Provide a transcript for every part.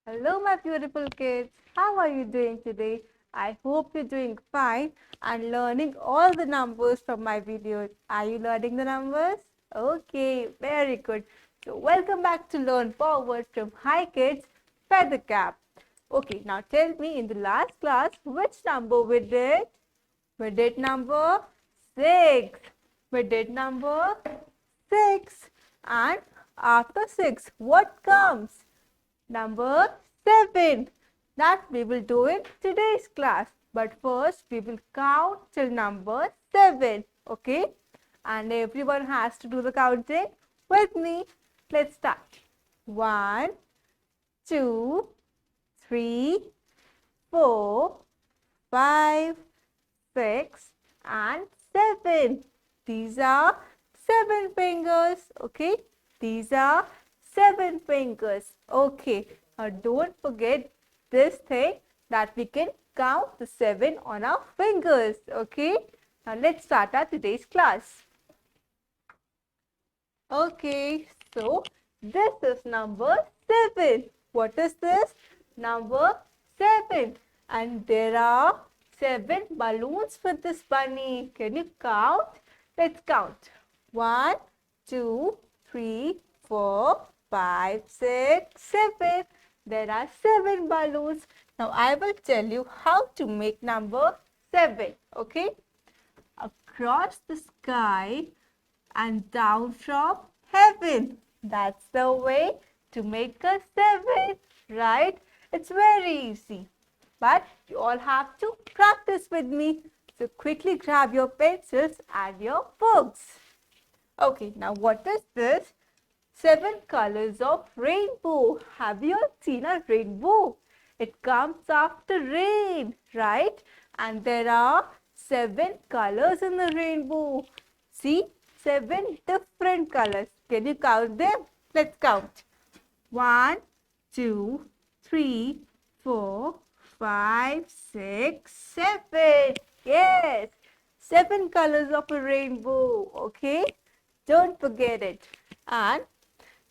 Hello, my beautiful kids. How are you doing today? I hope you're doing fine and learning all the numbers from my videos. Are you learning the numbers? Okay, very good. So, welcome back to Learn Forward from Hi Kids Feather Cap. Okay, now tell me in the last class which number we did? We did number 6. We did number 6. And after 6, what comes? Number 7. That we will do in today's class. But first, we will count till number 7. Okay? And everyone has to do the counting with me. Let's start. 1, 2, 3, 4, 5, 6 and 7. These are 7 fingers. Okay. These are 7 fingers. Okay. Now don't forget this thing that we can count the 7 on our fingers. Okay. Now let's start our today's class. Okay. So this is number 7. What is this? Number 7. And there are 7 balloons with this bunny. Can you count? Let's count. 1, 2, 3, 4, 5, 6, 7. There are 7 balloons. Now I will tell you how to make number 7. Okay? Across the sky and down from heaven. That's the way to make a 7, right? It's very easy. But you all have to practice with me. So quickly grab your pencils and your books. Okay, now what is this? 7 colors of rainbow. Have you all seen a rainbow? It comes after rain, right? And there are 7 colors in the rainbow. See, 7 different colors. Can you count them? Let's count. 1, 2, 3, 4, 5, 6, 7. Yes, 7 colors of a rainbow. Okay, don't forget it. And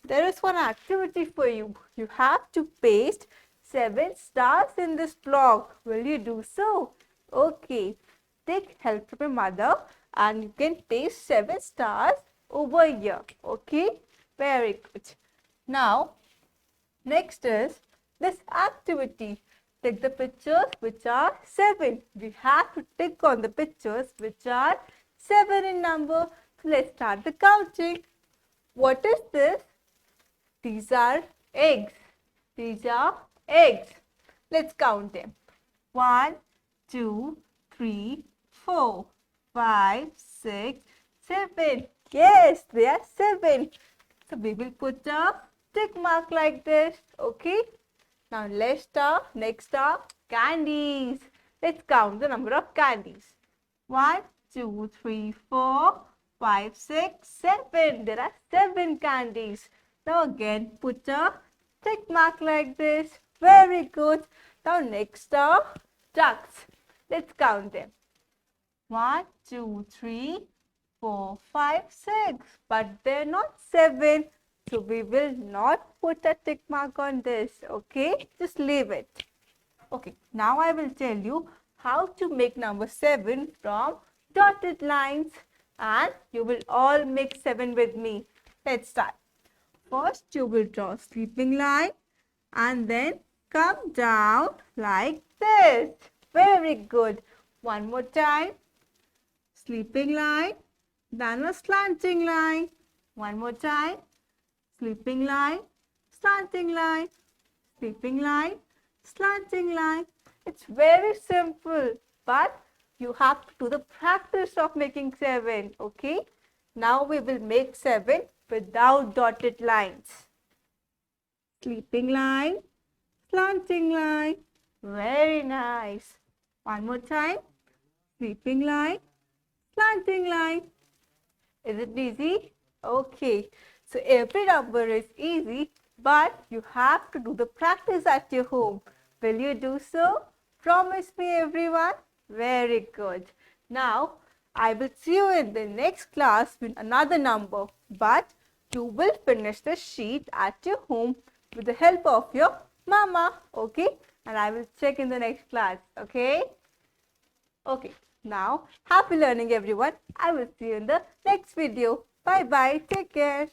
there is one activity for you. You have to paste 7 stars in this block. Will you do so? Okay, take help from your mother and you can paste 7 stars over here. Okay, very good. Now, next is this activity. Take the pictures which are 7. We have to tick on the pictures which are 7 in number. So let's start the counting. What is this? These are eggs. These are eggs. Let's count them. 1, 2, 3, 4, 5, 6, 7. Yes, they are 7. So we will put a tick mark like this. Okay. Now next are candies. Let's count the number of candies. 1, 2, 3, 4, 5, 6, 7. There are 7 candies. Now again put a tick mark like this. Very good. Now next are ducks. Let's count them. 1, 2, 3, 4, 5, 6. But they're not 7. So we will not put a tick mark on this. Okay, just leave it. Okay, now I will tell you how to make number 7 from dotted lines. And you will all make 7 with me. Let's start. First, you will draw sleeping line and then come down like this. Very good. One more time. Sleeping line, then a slanting line. One more time. Sleeping line, slanting line, sleeping line, slanting line. It's very simple, but you have to do the practice of making 7. Okay. Now we will make 7 without dotted lines. Sleeping line, slanting line. Very nice. One more time. Sleeping line, slanting line. Is it easy? Okay. So every number is easy, but you have to do the practice at your home. Will you do so? Promise me, everyone. Very good. Now, I will see you in the next class with another number, but you will finish the sheet at your home with the help of your Mama. Okay, and I will check in the next class. Okay. Okay, now happy learning everyone. I will see you in the next video. Bye bye. Take care.